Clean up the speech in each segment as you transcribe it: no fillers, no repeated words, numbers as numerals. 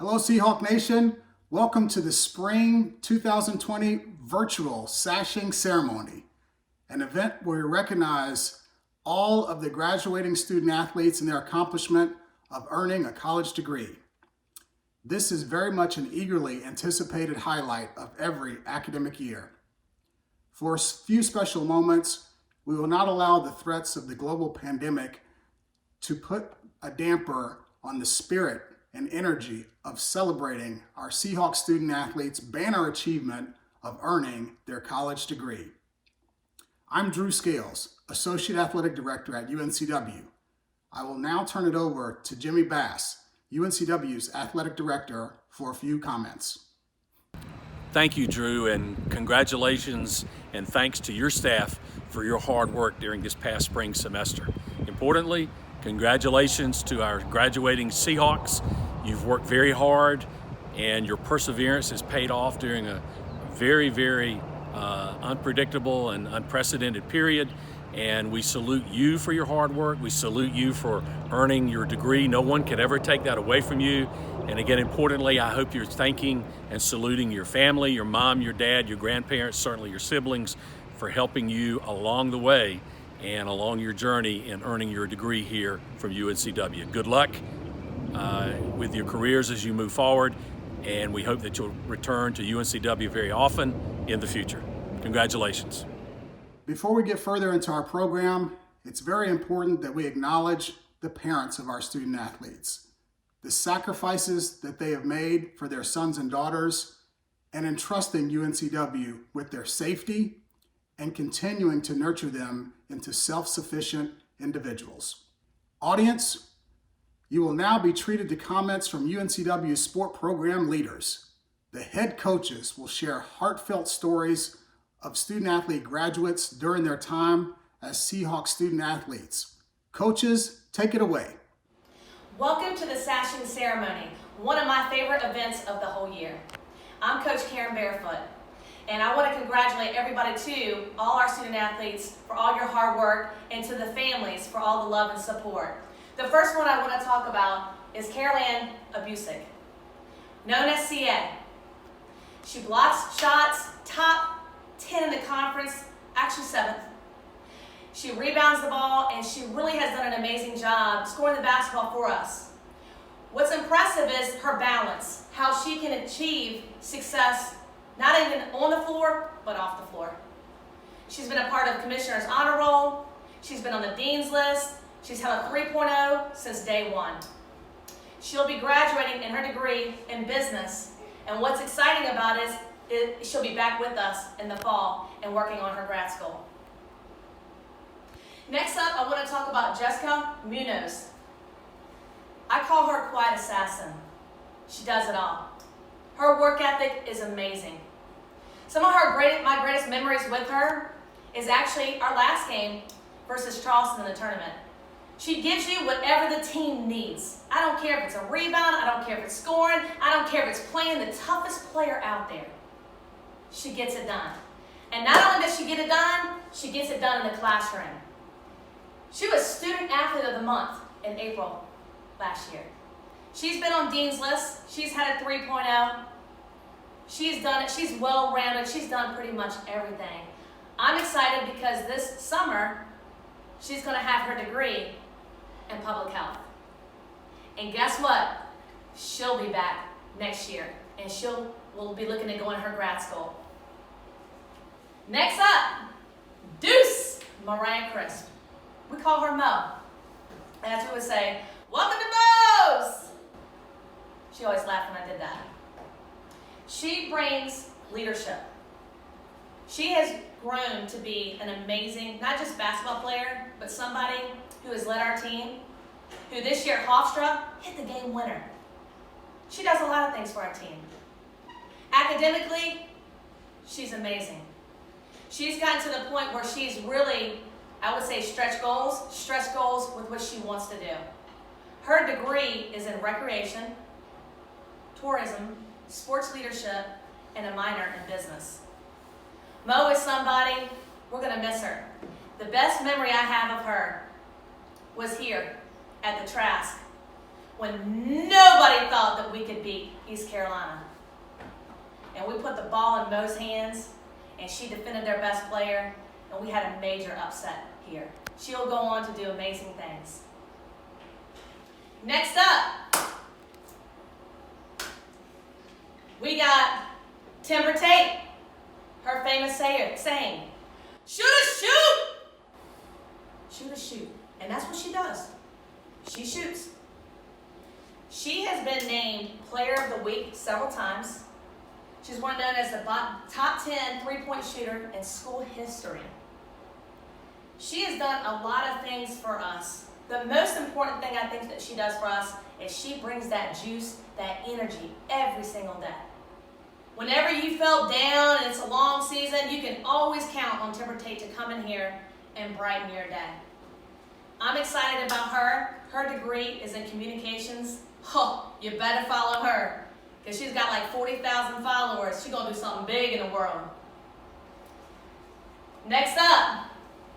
Hello, Seahawk Nation. Welcome to the Spring 2020 virtual Sashing ceremony, an event where we recognize all of the graduating student athletes and their accomplishment of earning a college degree. This is very much an eagerly anticipated highlight of every academic year. For a few special moments, we will not allow the threats of the global pandemic to put a damper on the spirit and energy of celebrating our Seahawk student athletes' banner achievement of earning their college degree. I'm Drew Scales, Associate Athletic Director at UNCW. I will now turn it over to Jimmy Bass, UNCW's Athletic Director, for a few comments. Thank you, Drew, and congratulations and thanks to your staff for your hard work during this past spring semester. Importantly, congratulations to our graduating Seahawks. You've worked very hard and your perseverance has paid off during a very unpredictable and unprecedented period. And we salute you for your hard work. We salute you for earning your degree. No one could ever take that away from you. And again, importantly, I hope you're thanking and saluting your family, your mom, your dad, your grandparents, certainly your siblings, for helping you along the way and along your journey in earning your degree here from UNCW. Good luck with your careers as you move forward, and we hope that you'll return to UNCW very often in the future. Congratulations. Before we get further into our program, it's very important that we acknowledge the parents of our student athletes, the sacrifices that they have made for their sons and daughters, and entrusting UNCW with their safety and continuing to nurture them into self-sufficient individuals. Audience, you will now be treated to comments from UNCW sport program leaders. The head coaches will share heartfelt stories of student athlete graduates during their time as Seahawks student athletes. Coaches, take it away. Welcome to the Sashing ceremony, one of my favorite events of the whole year. I'm Coach Karen Barefoot, and I want to congratulate everybody too, all our student athletes, for all your hard work, and to the families for all the love and support. The first one I want to talk about is Caroline Abusick, known as CA. She blocks shots, top 10 in the conference, actually 7th. She rebounds the ball, and she really has done an amazing job scoring the basketball for us. What's impressive is her balance, how she can achieve success not even on the floor, but off the floor. She's been a part of Commissioner's Honor Roll. She's been on the Dean's List. She's held a 3.0 since day one. She'll be graduating in her degree in business, and what's exciting about it is she'll be back with us in the fall and working on her grad school. Next up, I want to talk about Jessica Munoz. I call her a quiet assassin. She does it all. Her work ethic is amazing. Some of my greatest memories with her is actually our last game versus Charleston in the tournament. She gives you whatever the team needs. I don't care if it's a rebound, I don't care if it's scoring, I don't care if it's playing the toughest player out there. She gets it done. And not only does she get it done, she gets it done in the classroom. She was Student Athlete of the Month in April last year. She's been on Dean's List. She's had a 3.0. She's done it. She's well-rounded. She's done pretty much everything. I'm excited because this summer, she's going to have her degree in public health. And guess what? She'll be back next year, and we'll be looking at going to her grad school. Next up, Deuce Mariah Crisp. We call her Mo. And that's what we would say, welcome to Mo's! She always laughed when I did that. She brings leadership. She has grown to be an amazing, not just basketball player, but somebody who has led our team, who this year at Hofstra hit the game winner. She does a lot of things for our team. Academically, she's amazing. She's gotten to the point where she's really, I would say, stretch goals with what she wants to do. Her degree is in recreation, tourism, sports leadership, and a minor in business. Mo is somebody, we're going to miss her. The best memory I have of her was here at the Trask when nobody thought that we could beat East Carolina. And we put the ball in Mo's hands, and she defended their best player, and we had a major upset here. She'll go on to do amazing things. Next up, we got Timber Tate, her famous saying, shoot a shoot! Shoot a shoot. And that's what she does. She shoots. She has been named Player of the Week several times. She's one known as the top 10 three-point shooter in school history. She has done a lot of things for us. The most important thing I think that she does for us is she brings that juice, that energy every single day. Whenever you felt down and it's a long season, you can always count on Timber Tate to come in here and brighten your day. I'm excited about her. Her degree is in communications. Oh, you better follow her, because she's got like 40,000 followers. She's going to do something big in the world. Next up,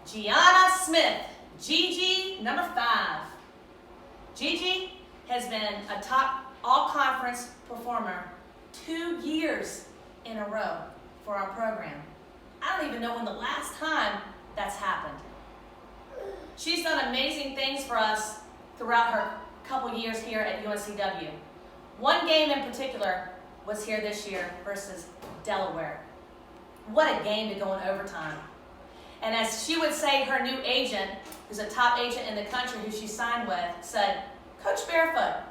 Gianna Smith, Gigi, number 5. Gigi has been a top all-conference performer 2 years in a row for our program. I don't even know when the last time that's happened. She's done amazing things for us throughout her couple years here at UNCW. One game in particular was here this year versus Delaware. What a game to go in overtime. And as she would say, her new agent, who's a top agent in the country who she signed with, said, Coach Barefoot,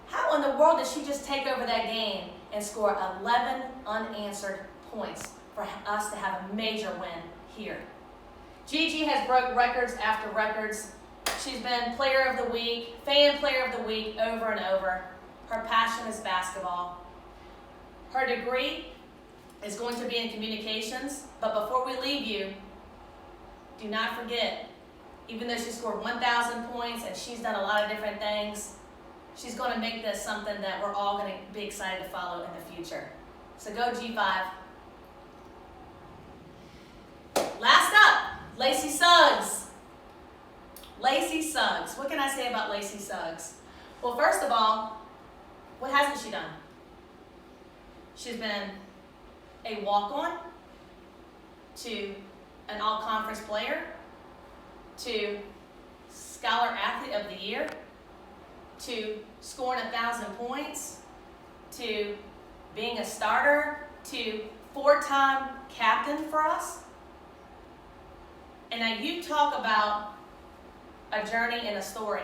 how in the world did she just take over that game and score 11 unanswered points for us to have a major win here? Gigi has broke records after records. She's been Player of the Week, Fan Player of the Week over and over. Her passion is basketball. Her degree is going to be in communications, but before we leave you, do not forget, even though she scored 1,000 points and she's done a lot of different things, she's going to make this something that we're all going to be excited to follow in the future. So go G5. Last up, Lacey Suggs. Lacey Suggs. What can I say about Lacey Suggs? Well, first of all, what hasn't she done? She's been a walk-on to an all-conference player, to Scholar Athlete of the Year, to scoring 1,000 points, to being a starter, to 4-time captain for us. And now you talk about a journey and a story.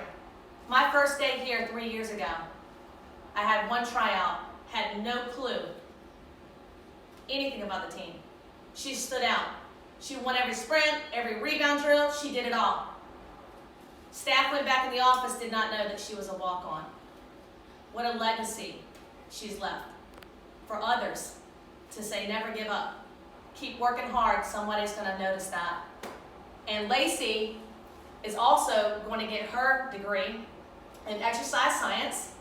My first day here 3 years ago, I had one tryout, had no clue anything about the team. She stood out. She won every sprint, every rebound drill, she did it all. Staff went back in the office, did not know that she was a walk-on. What a legacy she's left for others to say never give up. Keep working hard, somebody's going to notice that. And Lacey is also going to get her degree in exercise science,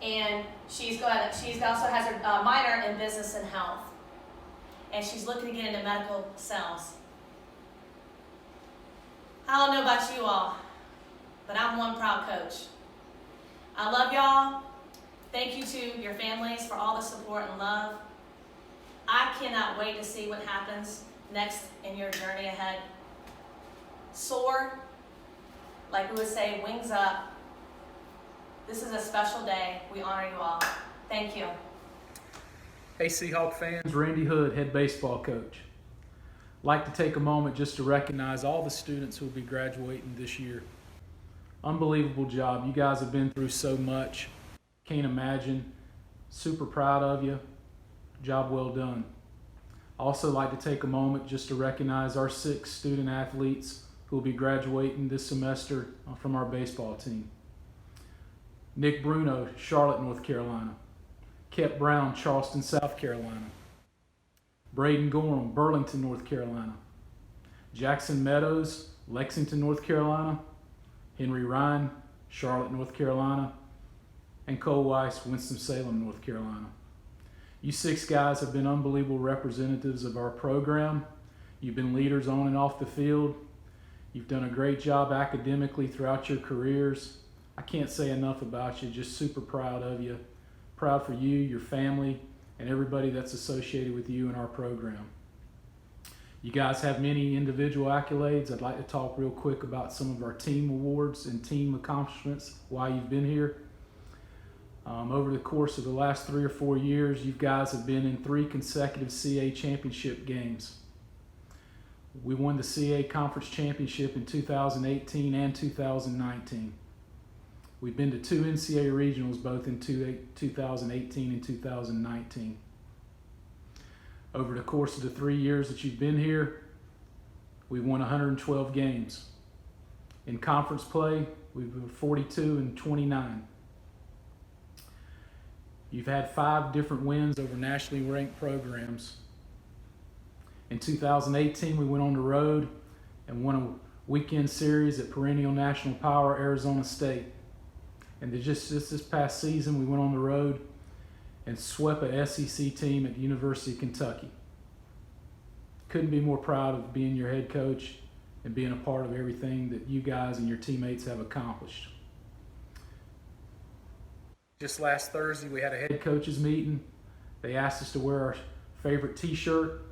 and she also has her minor in business and health, and she's looking to get into medical sales. I don't know about you all, but I'm one proud coach. I love y'all. Thank you to your families for all the support and love. I cannot wait to see what happens next in your journey ahead. Soar, like we would say, wings up. This is a special day. We honor you all. Thank you. Hey Seahawk fans, Randy Hood, head baseball coach. I'd like to take a moment just to recognize all the students who will be graduating this year. Unbelievable job. You guys have been through so much. Can't imagine. Super proud of you. Job well done. I'd also like to take a moment just to recognize our 6 student athletes who will be graduating this semester from our baseball team. Nick Bruno, Charlotte, North Carolina. Kep Brown, Charleston, South Carolina. Braden Gorham, Burlington, North Carolina. Jackson Meadows, Lexington, North Carolina. Henry Ryan, Charlotte, North Carolina. And Cole Weiss, Winston-Salem, North Carolina. You 6 guys have been unbelievable representatives of our program. You've been leaders on and off the field. You've done a great job academically throughout your careers. I can't say enough about you. Just super proud of you. Proud for you, your family, and everybody that's associated with you in our program. You guys have many individual accolades. I'd like to talk real quick about some of our team awards and team accomplishments while you've been here. Over the course of the last 3 or 4 years, you guys have been in 3 consecutive CA championship games. We won the CA Conference Championship in 2018 and 2019. We've been to 2 NCAA regionals, both in 2018 and 2019. Over the course of the 3 years that you've been here, we've won 112 games. In conference play, we've been 42 and 29. You've had 5 different wins over nationally ranked programs. In 2018, we went on the road and won a weekend series at perennial national power Arizona State. And just this past season, we went on the road and swept an SEC team at the University of Kentucky. Couldn't be more proud of being your head coach and being a part of everything that you guys and your teammates have accomplished. Just last Thursday, we had a head coaches meeting. They asked us to wear our favorite t-shirt.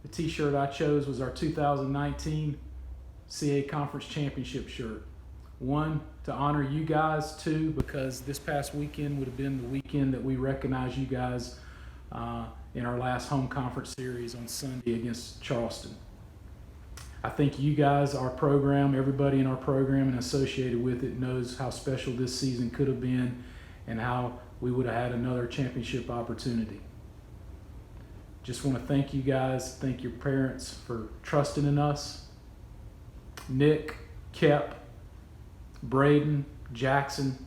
The t-shirt I chose was our 2019 CA Conference Championship shirt. 1, to honor you guys. 2, because this past weekend would have been the weekend that we recognize you guys in our last home conference series on Sunday against Charleston. I think you guys, our program, everybody in our program and associated with it knows how special this season could have been and how we would have had another championship opportunity. Just want to thank you guys, thank your parents for trusting in us. Nick, Kep, Braden, Jackson,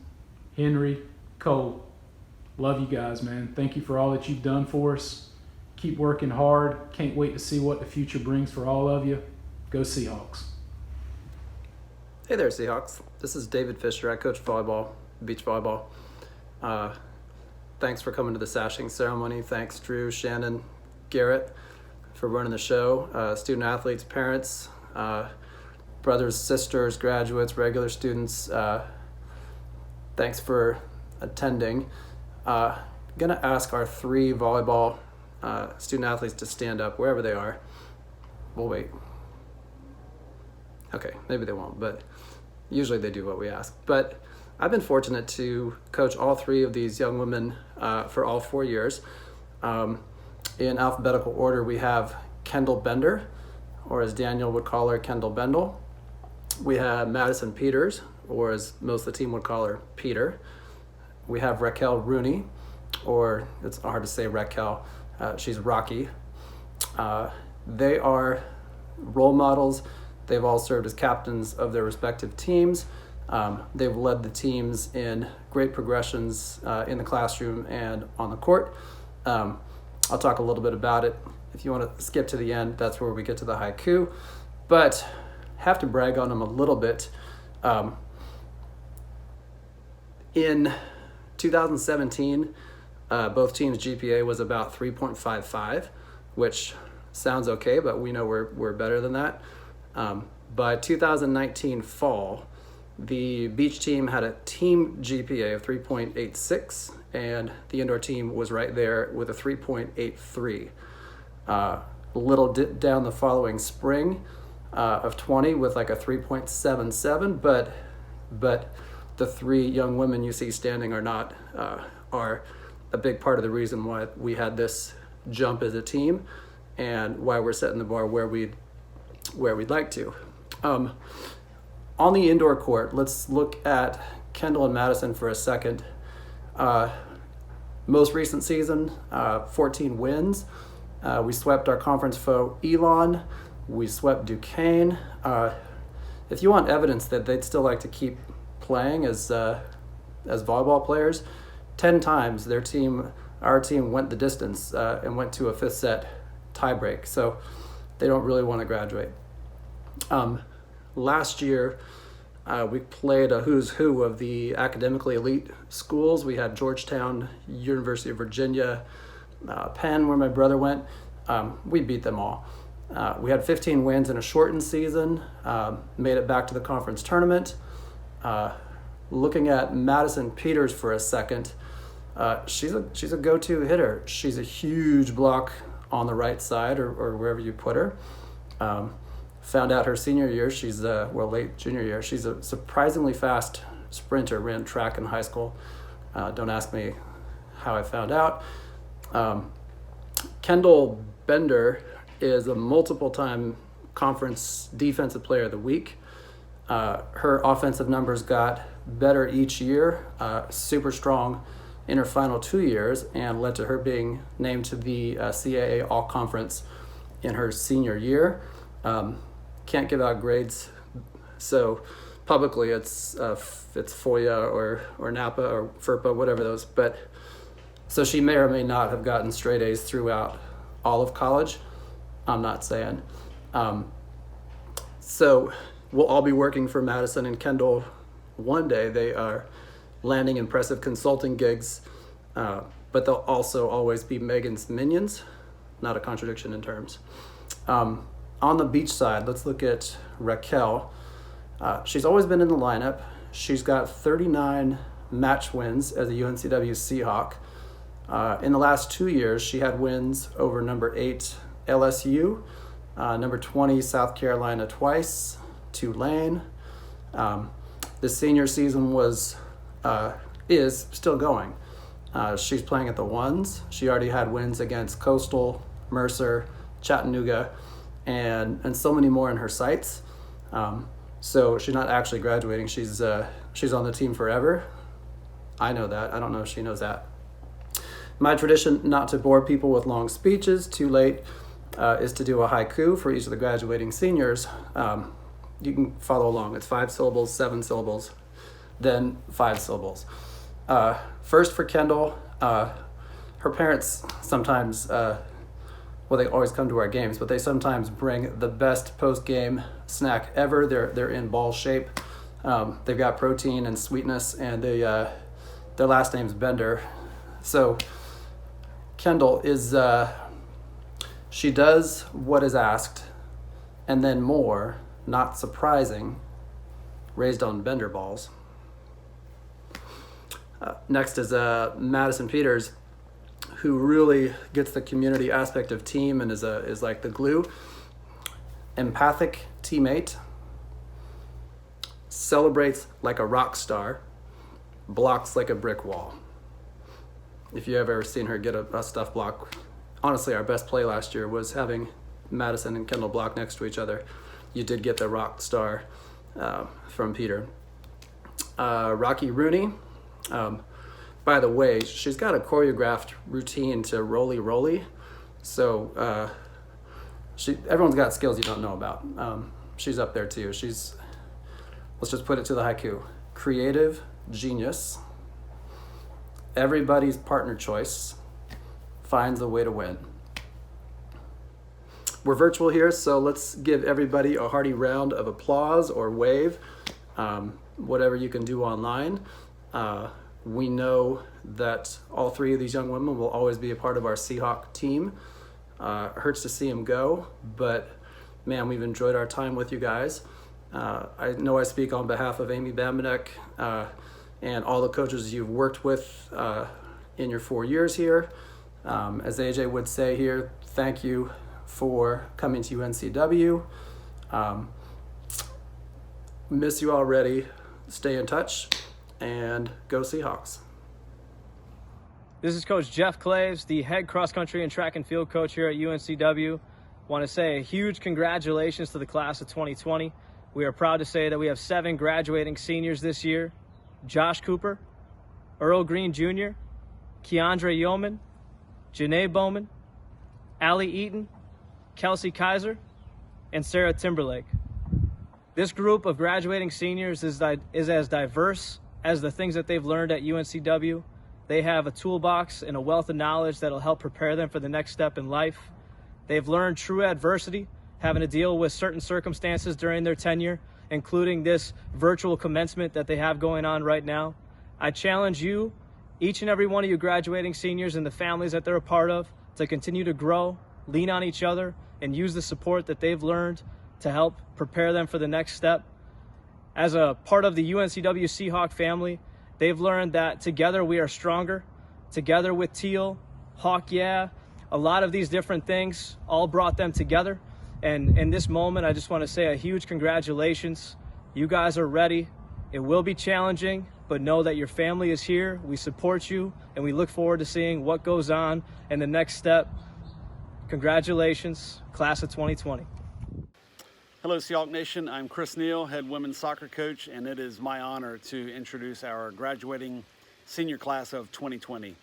Henry, Cole. Love you guys, man. Thank you for all that you've done for us. Keep working hard. Can't wait to see what the future brings for all of you. Go Seahawks. Hey there, Seahawks. This is David Fischer. I coach volleyball, beach volleyball. Thanks for coming to the Sashing ceremony. Thanks, Drew, Shannon, Garrett, for running the show. Student athletes, parents, brothers, sisters, graduates, regular students, thanks for attending. Gonna ask our 3 volleyball student athletes to stand up wherever they are. We'll wait. Okay, maybe they won't, but usually they do what we ask. But I've been fortunate to coach all 3 of these young women for all 4 years. In alphabetical order, we have Kendall Bender, or as Daniel would call her, Kendall Bendel. We have Madison Peters, or as most of the team would call her, Peter. We have Raquel Rooney, or it's hard to say Raquel, she's Rocky. They are role models. They've all served as captains of their respective teams. They've led the teams in great progressions in the classroom and on the court. I'll talk a little bit about it. If you want to skip to the end, that's where we get to the haiku. But have to brag on them a little bit. In 2017, both teams' GPA was about 3.55, which sounds okay, but we know we're better than that. By 2019 fall, the beach team had a team GPA of 3.86, and the indoor team was right there with a 3.83. A little dip down the following spring of 20 with like a 3.77, but the 3 young women you see standing are a big part of the reason why we had this jump as a team and why we're setting the bar where we'd like to. On the indoor court, let's look at Kendall and Madison for a second. Most recent season, 14 wins. We swept our conference foe Elon. We swept Duquesne. If you want evidence that they'd still like to keep playing as volleyball players, 10 times our team went the distance and went to a 5th set tiebreak. So they don't really want to graduate. Last year, we played a who's who of the academically elite schools. We had Georgetown, University of Virginia, Penn, where my brother went. We beat them all. We had 15 wins in a shortened season, made it back to the conference tournament. looking at Madison Peters for a second, she's a go-to hitter. She's a huge block on the right side or wherever you put her. Found out her senior year, late junior year, she's a surprisingly fast sprinter, ran track in high school. Don't ask me how I found out. Kendall Bender is a multiple-time conference defensive player of the week. Her offensive numbers got better each year, super strong in her final 2 years, and led to her being named to the CAA All-Conference in her senior year. Can't give out grades, so publicly it's FOIA or NAPA or FERPA, whatever those. But so she may or may not have gotten straight A's throughout all of college. I'm not saying. So we'll all be working for Madison and Kendall one day. They are landing impressive consulting gigs, but they'll also always be Megan's minions. Not a contradiction in terms. On the beach side, let's look at Raquel. She's always been in the lineup. She's got 39 match wins as a UNCW Seahawk. In the last 2 years, she had wins over number 8 LSU, number 20 South Carolina twice, Tulane. The senior season is still going. She's playing at the ones. She already had wins against Coastal, Mercer, Chattanooga, and so many more in her sights. So she's not actually graduating. She's on the team forever. I know that. I don't know if she knows that. My tradition, not to bore people with long speeches too late, is to do a haiku for each of the graduating seniors. You can follow along. It's 5 syllables, 7 syllables, then 5 syllables. First for Kendall, her parents sometimes, they always come to our games, but they sometimes bring the best post-game snack ever. They're in ball shape. They've got protein and sweetness, and their last name's Bender. So Kendall is, she does what is asked, and then more, not surprising, raised on Bender balls. Next is Madison Peters, who really gets the community aspect of team and is like the glue. Empathic teammate, celebrates like a rock star, blocks like a brick wall. If you have ever seen her get a stuff block, honestly, our best play last year was having Madison and Kendall block next to each other. You did get the rock star from Peter. Rocky Rooney. By the way, she's got a choreographed routine to roly-roly. So everyone's got skills you don't know about. She's up there too. Let's just put it to the haiku. Creative genius. Everybody's partner choice. Finds a way to win. We're virtual here, so let's give everybody a hearty round of applause or wave, whatever you can do online. We know that all 3 of these young women will always be a part of our Seahawk team. Hurts to see them go, but man, we've enjoyed our time with you guys. I know I speak on behalf of Amy Bambenek and all the coaches you've worked with in your 4 years here. As AJ would say here, thank you for coming to UNCW. Miss you already. Stay in touch. And go Seahawks. This is Coach Jeff Klaves, the head cross-country and track and field coach here at UNCW. Want to say a huge congratulations to the class of 2020. We are proud to say that we have 7 graduating seniors this year. Josh Cooper, Earl Green Jr., Keandre Yeoman, Janae Bowman, Allie Eaton, Kelsey Kaiser, and Sarah Timberlake. This group of graduating seniors is as diverse as the things that they've learned at UNCW. They have a toolbox and a wealth of knowledge that'll help prepare them for the next step in life. They've learned true adversity, having to deal with certain circumstances during their tenure, including this virtual commencement that they have going on right now. I challenge you, each and every one of you graduating seniors and the families that they're a part of, to continue to grow, lean on each other, and use the support that they've learned to help prepare them for the next step. As a part of the UNCW Seahawk family, they've learned that together we are stronger. Together with Teal, Hawk Yeah, a lot of these different things all brought them together. And in this moment, I just want to say a huge congratulations. You guys are ready. It will be challenging, but know that your family is here. We support you, and we look forward to seeing what goes on in the next step. Congratulations, class of 2020. Hello, Seahawk Nation. I'm Neal, head women's soccer coach, and it is my honor to introduce our graduating senior class of 2020.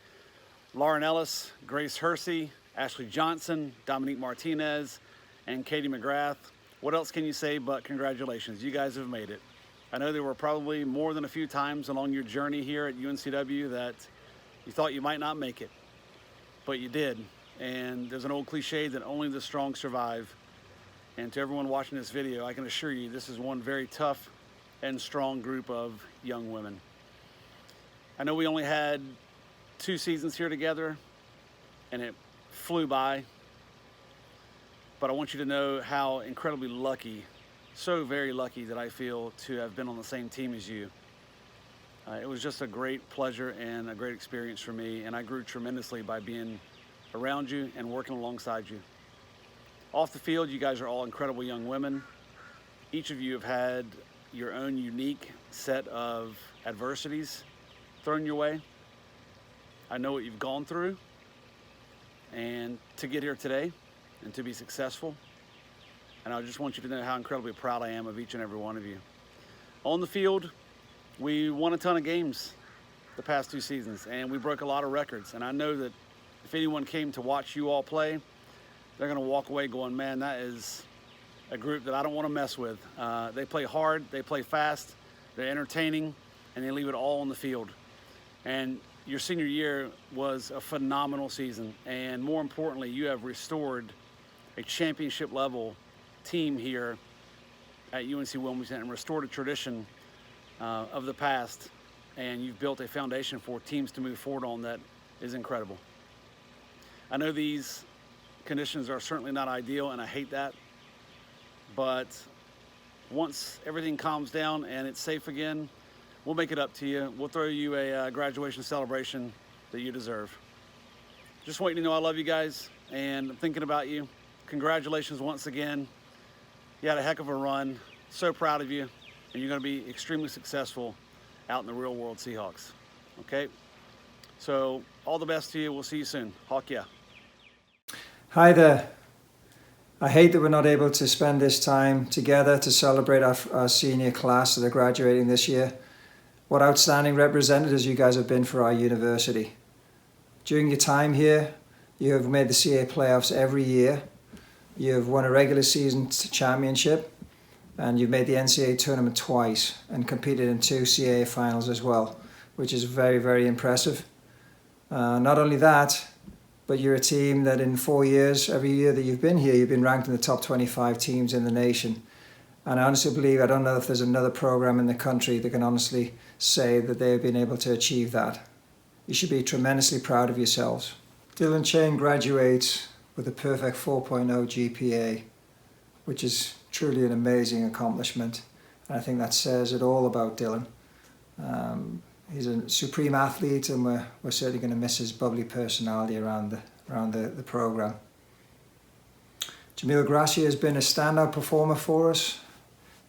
Lauren Ellis, Grace Hersey, Ashley Johnson, Dominique Martinez, and Katie McGrath. What else can you say but congratulations? You guys have made it. I know there were probably more than a few times along your journey here at UNCW that you thought you might not make it, but you did. And there's an old cliche that only the strong survive. And to everyone watching this video, I can assure you this is one very tough and strong group of young women. I know we only had 2 seasons here together, and it flew by. But I want you to know how incredibly lucky, so very lucky that I feel to have been on the same team as you. It was just a great pleasure and a great experience for me, and I grew tremendously by being around you and working alongside you. Off the field, you guys are all incredible young women. Each of you have had your own unique set of adversities thrown your way. I know what you've gone through, and to get here today and to be successful. And I just want you to know how incredibly proud I am of each and every one of you. On the field, we won a ton of games the past 2 seasons, and we broke a lot of records. And I know that if anyone came to watch you all play, they're going to walk away going, man, that is a group that I don't want to mess with. They play hard, they play fast, they're entertaining, and they leave it all on the field. And your senior year was a phenomenal season. And more importantly, you have restored a championship level team here at UNC Wilmington and restored a tradition of the past. And you've built a foundation for teams to move forward on that is incredible. I know these conditions are certainly not ideal, and I hate that. But once everything calms down and it's safe again, we'll make it up to you. We'll throw you a graduation celebration that you deserve. Just want you to know I love you guys, and I'm thinking about you. Congratulations once again. You had a heck of a run. So proud of you, and you're going to be extremely successful out in the real world, Seahawks. Okay? So all the best to you. We'll see you soon. Hawk yeah. Hi there. I hate that we're not able to spend this time together to celebrate our senior class that are graduating this year. What outstanding representatives you guys have been for our university. During your time here, you have made the CA playoffs every year. You have won a regular season championship, and you've made the NCAA tournament twice and competed in 2 CAA finals as well, which is very, very impressive. Not only that, but you're a team that in 4 years, every year that you've been here, you've been ranked in the top 25 teams in the nation. And I honestly believe, I don't know if there's another program in the country that can honestly say that they've been able to achieve that. You should be tremendously proud of yourselves. Dylan Chain graduates with a perfect 4.0 GPA, which is truly an amazing accomplishment. And I think that says it all about Dylan. He's a supreme athlete, and we're certainly going to miss his bubbly personality around the program. Jamil Gracia has been a standout performer for us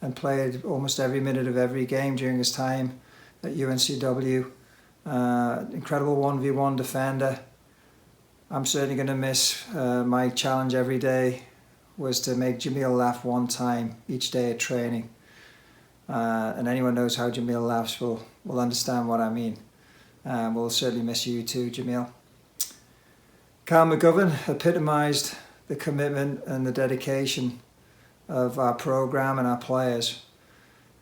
and played almost every minute of every game during his time at UNCW. Incredible 1v1 defender. I'm certainly going to miss my challenge every day was to make Jamil laugh one time each day at training. And anyone knows how Jamil laughs will understand what I mean. We'll certainly miss you too, Jamil. Carl McGovern epitomised the commitment and the dedication of our program and our players.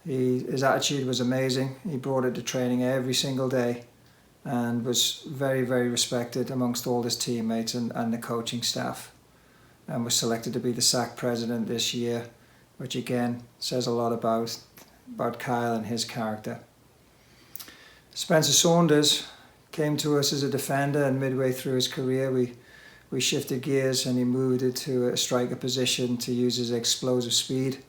His attitude was amazing. He brought it to training every single day and was very, very respected amongst all his teammates and the coaching staff, and was selected to be the SAC president this year, which again says a lot about Kyle and his character. Spencer Saunders came to us as a defender, and midway through his career we shifted gears and he moved into a striker position to use his explosive speed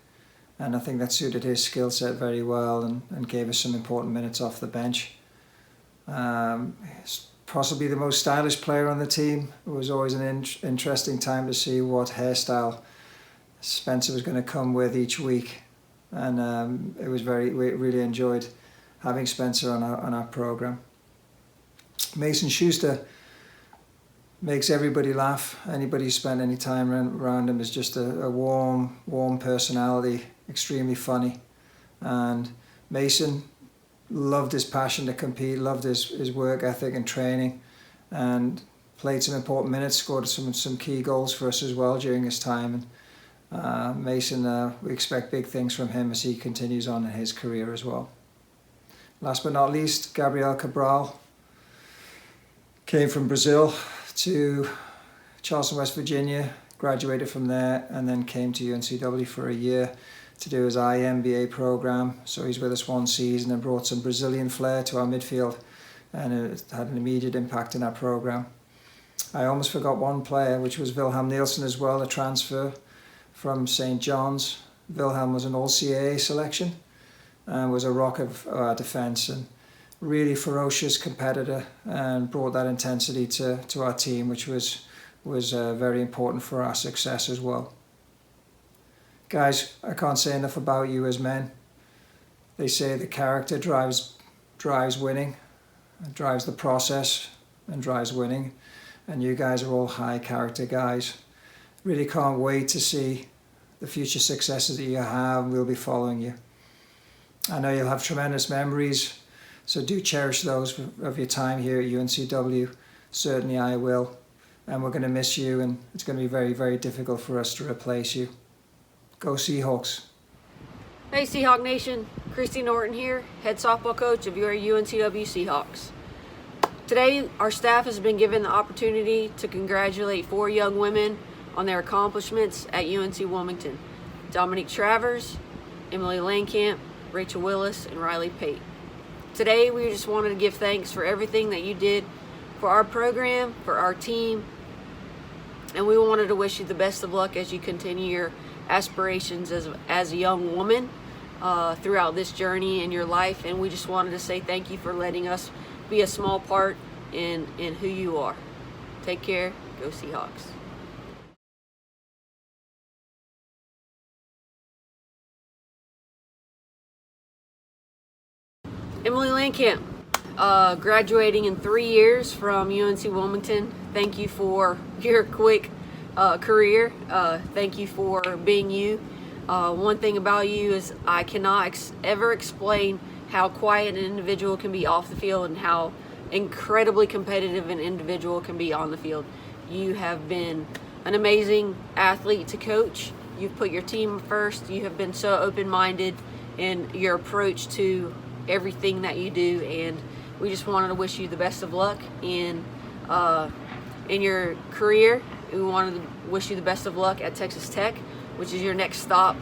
and I think that suited his skill set very well and gave us some important minutes off the bench. He's possibly the most stylish player on the team. It was always an interesting time to see what hairstyle Spencer was going to come with each week, and it was we really enjoyed having Spencer on our program. Mason Schuster makes everybody laugh. Anybody who spent any time around him is just a warm personality, extremely funny. And Mason loved his passion to compete, loved his work ethic and training, and played some important minutes, scored some key goals for us as well during his time. And Mason, we expect big things from him as he continues on in his career as well. Last but not least, Gabriel Cabral came from Brazil to Charleston, West Virginia, graduated from there, and then came to UNCW for a year to do his IMBA program. So he's with us one season and brought some Brazilian flair to our midfield, and it had an immediate impact in our program. I almost forgot one player, which was Wilhelm Nielsen as well, a transfer from St. John's. Wilhelm was an All-CAA selection and was a rock of our defence, and really ferocious competitor, and brought that intensity to our team, which was very important for our success as well. Guys, I can't say enough about you as men. They say the character drives winning, drives the process and drives winning, and you guys are all high character guys. Really can't wait to see the future successes that you have. We'll be following you. I know you'll have tremendous memories, so do cherish those of your time here at UNCW. Certainly I will. And we're going to miss you, and it's going to be very, very difficult for us to replace you. Go Seahawks. Hey Seahawk Nation, Kristy Norton here, head softball coach of your UNCW Seahawks. Today, our staff has been given the opportunity to congratulate 4 young women on their accomplishments at UNC Wilmington. Dominique Travers, Emily Langkamp, Rachel Willis, and Riley Pate. Today, we just wanted to give thanks for everything that you did for our program, for our team, and we wanted to wish you the best of luck as you continue your aspirations as a young woman throughout this journey in your life. And we just wanted to say thank you for letting us be a small part in who you are. Take care. Go Seahawks. Emily Langkamp, graduating in 3 years from UNC Wilmington. Thank you for your quick career. Thank you for being you. One thing about you is I cannot ever explain how quiet an individual can be off the field and how incredibly competitive an individual can be on the field. You have been an amazing athlete to coach. You've put your team first. You have been so open-minded in your approach to everything that you do, and we just wanted to wish you the best of luck in your career. We wanted to wish you the best of luck at Texas Tech, which is your next stop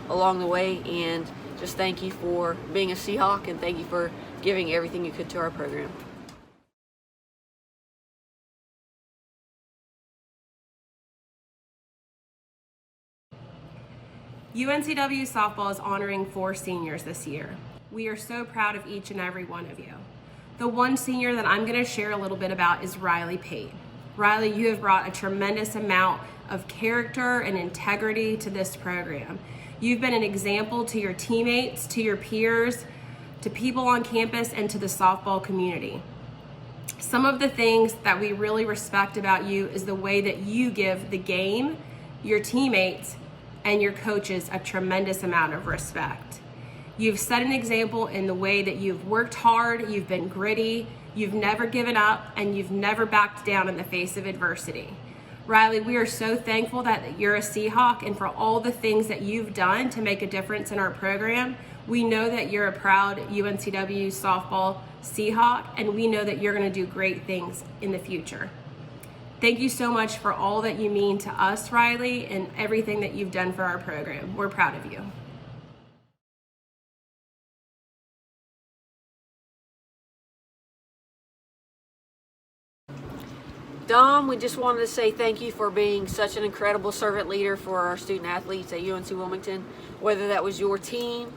along the way, and just thank you for being a Seahawk, and thank you for giving everything you could to our program. UNCW softball is honoring 4 seniors this year. We are so proud of each and every one of you. The one senior that I'm going to share a little bit about is Riley Pate. Riley, you have brought a tremendous amount of character and integrity to this program. You've been an example to your teammates, to your peers, to people on campus, and to the softball community. Some of the things that we really respect about you is the way that you give the game, your teammates, and your coaches a tremendous amount of respect. You've set an example in the way that you've worked hard, you've been gritty, you've never given up, and you've never backed down in the face of adversity. Riley, we are so thankful that you're a Seahawk and for all the things that you've done to make a difference in our program. We know that you're a proud UNCW softball Seahawk, and we know that you're going to do great things in the future. Thank you so much for all that you mean to us, Riley, and everything that you've done for our program. We're proud of you. Dom, we just wanted to say thank you for being such an incredible servant leader for our student athletes at UNC Wilmington, whether that was your team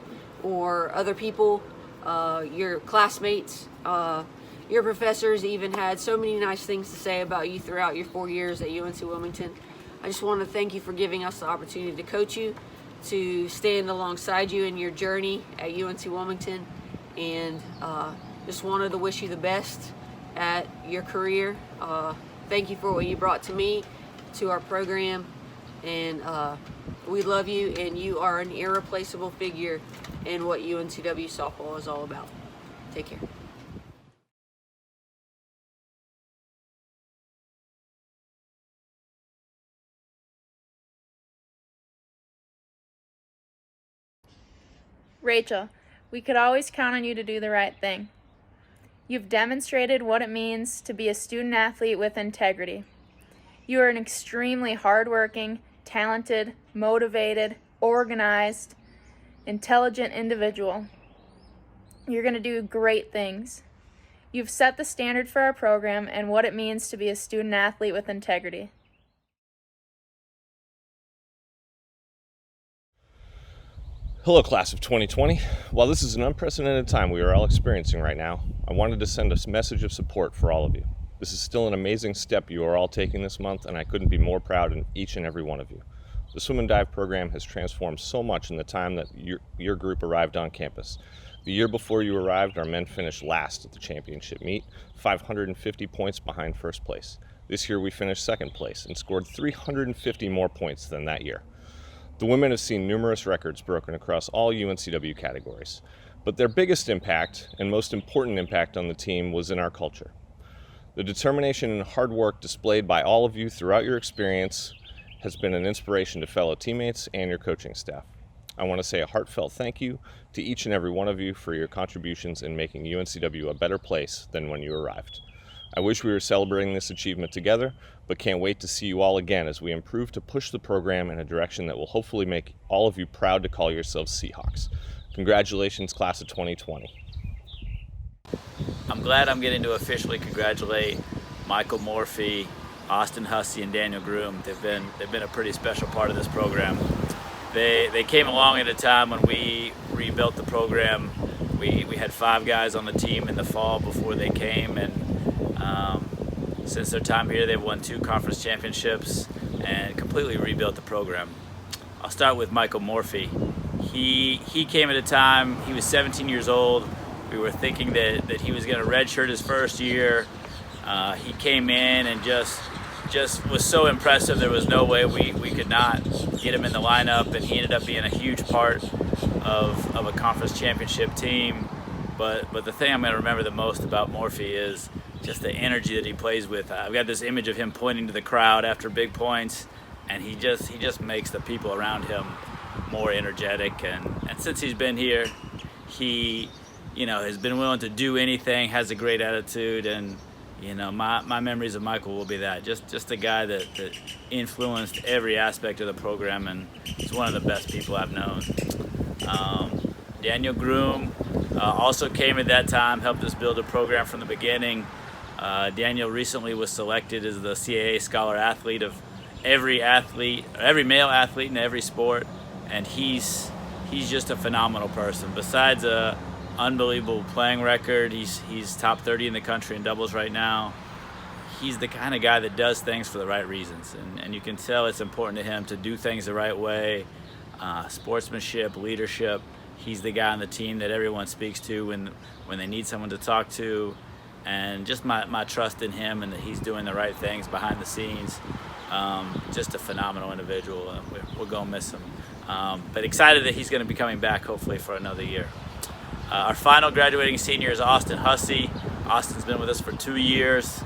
or other people, your classmates, your professors even had so many nice things to say about you throughout your 4 years at UNC Wilmington. I just want to thank you for giving us the opportunity to coach you, to stand alongside you in your journey at UNC Wilmington, and just wanted to wish you the best at your career. Thank you for what you brought to me, to our program, and we love you, and you are an irreplaceable figure in what UNCW softball is all about. Take care. Rachel, we could always count on you to do the right thing. You've demonstrated what it means to be a student athlete with integrity. You are an extremely hardworking, talented, motivated, organized, intelligent individual. You're going to do great things. You've set the standard for our program and what it means to be a student athlete with integrity. Hello, class of 2020. While this is an unprecedented time we are all experiencing right now, I wanted to send a message of support for all of you. This is still an amazing step you are all taking this month, and I couldn't be more proud of each and every one of you. The Swim and Dive program has transformed so much in the time that your group arrived on campus. The year before you arrived, our men finished last at the championship meet, 550 points behind first place. This year we finished second place and scored 350 more points than that year. The women have seen numerous records broken across all UNCW categories, but their biggest impact and most important impact on the team was in our culture. The determination and hard work displayed by all of you throughout your experience has been an inspiration to fellow teammates and your coaching staff. I want to say a heartfelt thank you to each and every one of you for your contributions in making UNCW a better place than when you arrived. I wish we were celebrating this achievement together, but can't wait to see you all again as we improve to push the program in a direction that will hopefully make all of you proud to call yourselves Seahawks. Congratulations, class of 2020. I'm glad I'm getting to officially congratulate Michael Morphy, Austin Hussey, and Daniel Groom. They've been a pretty special part of this program. They came along at a time when we rebuilt the program. We had 5 guys on the team in the fall before they came, and since their time here, they've won 2 conference championships and completely rebuilt the program. I'll start with Michael Morphy. He came at a time, he was 17 years old. We were thinking that he was going to redshirt his first year. He came in and just was so impressive. There was no way we could not get him in the lineup, and he ended up being a huge part of a conference championship team. But the thing I'm going to remember the most about Morphy is just the energy that he plays with. I've got this image of him pointing to the crowd after big points, and he just makes the people around him more energetic. And since he's been here, he has been willing to do anything, has a great attitude, and my memories of Michael will be that. Just a guy that influenced every aspect of the program, and he's one of the best people I've known. Daniel Groom also came at that time, helped us build a program from the beginning. Daniel recently was selected as the CAA Scholar Athlete of every male athlete in every sport, and he's just a phenomenal person. Besides a unbelievable playing record, he's top 30 in the country in doubles right now. He's the kind of guy that does things for the right reasons, and you can tell it's important to him to do things the right way. Sportsmanship, leadership. He's the guy on the team that everyone speaks to when they need someone to talk to, and just my trust in him and that he's doing the right things behind the scenes. Just a phenomenal individual, and we're going to miss him. But excited that he's going to be coming back hopefully for another year. Our final graduating senior is Austin Hussey. Austin's been with us for 2 years,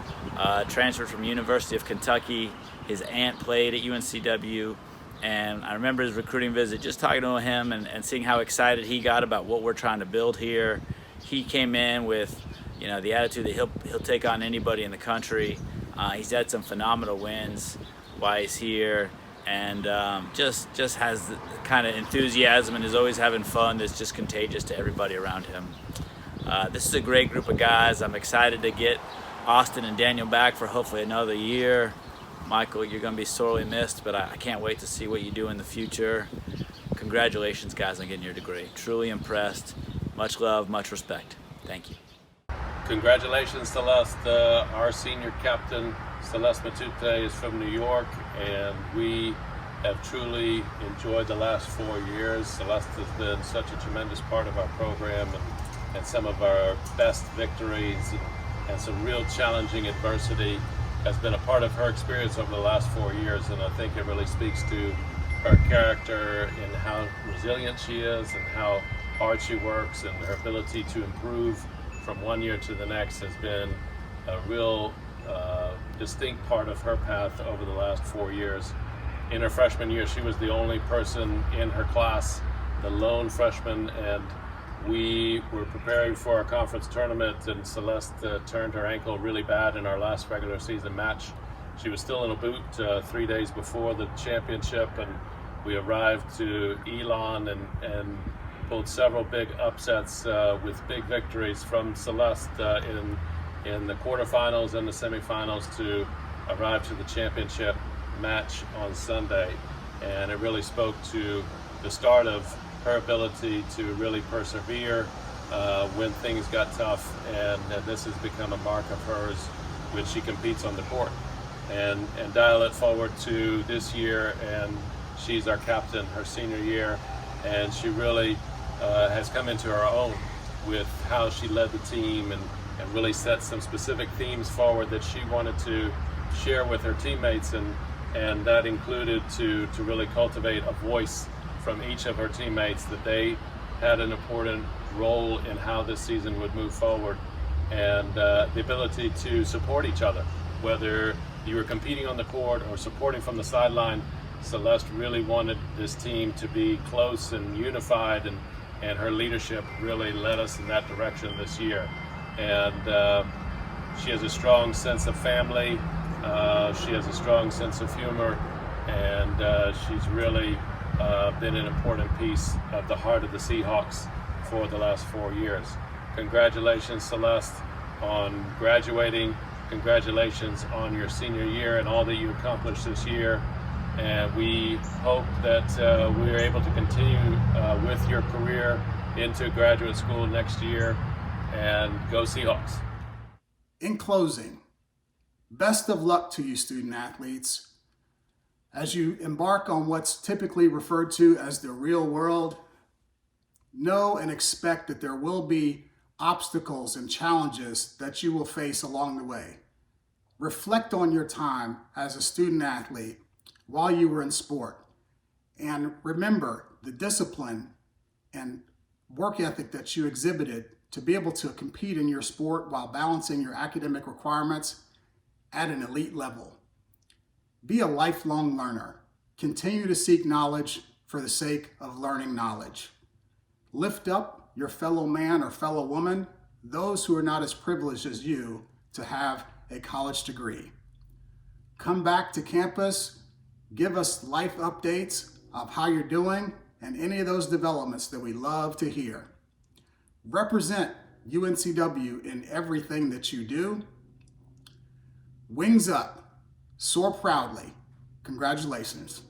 transferred from University of Kentucky. His aunt played at UNCW, and I remember his recruiting visit, just talking to him and seeing how excited he got about what we're trying to build here. He came in with the attitude that he'll take on anybody in the country. He's had some phenomenal wins while he's here, and just has the kind of enthusiasm and is always having fun that's just contagious to everybody around him. This is a great group of guys. I'm excited to get Austin and Daniel back for hopefully another year. Michael, you're going to be sorely missed, but I can't wait to see what you do in the future. Congratulations, guys, on getting your degree. Truly impressed. Much love, much respect. Thank you. Congratulations, Celeste. Our senior captain, Celeste Matute, is from New York, and we have truly enjoyed the last 4 years. Celeste has been such a tremendous part of our program and some of our best victories and some real challenging adversity has been a part of her experience over the last 4 years, and I think it really speaks to her character and how resilient she is and how hard she works, and her ability to improve from one year to the next has been a real distinct part of her path over the last 4 years. In her freshman year, she was the only person in her class, the lone freshman, and we were preparing for our conference tournament, and Celeste turned her ankle really bad in our last regular season match. She was still in a boot 3 days before the championship, and we arrived to Elon and pulled several big upsets with big victories from Celeste in the quarterfinals and the semifinals to arrive to the championship match on Sunday. And it really spoke to the start of her ability to really persevere when things got tough, and this has become a mark of hers when she competes on the court. And dial it forward to this year, and she's our captain her senior year, and she really has come into her own with how she led the team and really set some specific themes forward that she wanted to share with her teammates, and that included to really cultivate a voice from each of her teammates, that they had an important role in how this season would move forward, and the ability to support each other, whether you were competing on the court or supporting from the sideline. Celeste really wanted this team to be close and unified, and her leadership really led us in that direction this year. And she has a strong sense of family, she has a strong sense of humor, and she's really been an important piece of the heart of the Seahawks for the last 4 years. Congratulations, Celeste, on graduating. Congratulations on your senior year and all that you accomplished this year. And we hope that we are able to continue with your career into graduate school next year. And go Seahawks. In closing, best of luck to you, student athletes. As you embark on what's typically referred to as the real world, know and expect that there will be obstacles and challenges that you will face along the way. Reflect on your time as a student athlete while you were in sport, and remember the discipline and work ethic that you exhibited to be able to compete in your sport while balancing your academic requirements at an elite level. Be a lifelong learner. Continue to seek knowledge for the sake of learning knowledge. Lift up your fellow man or fellow woman, those who are not as privileged as you to have a college degree. Come back to campus, give us life updates of how you're doing and any of those developments that we love to hear. Represent UNCW in everything that you do. Wings up, soar proudly. Congratulations.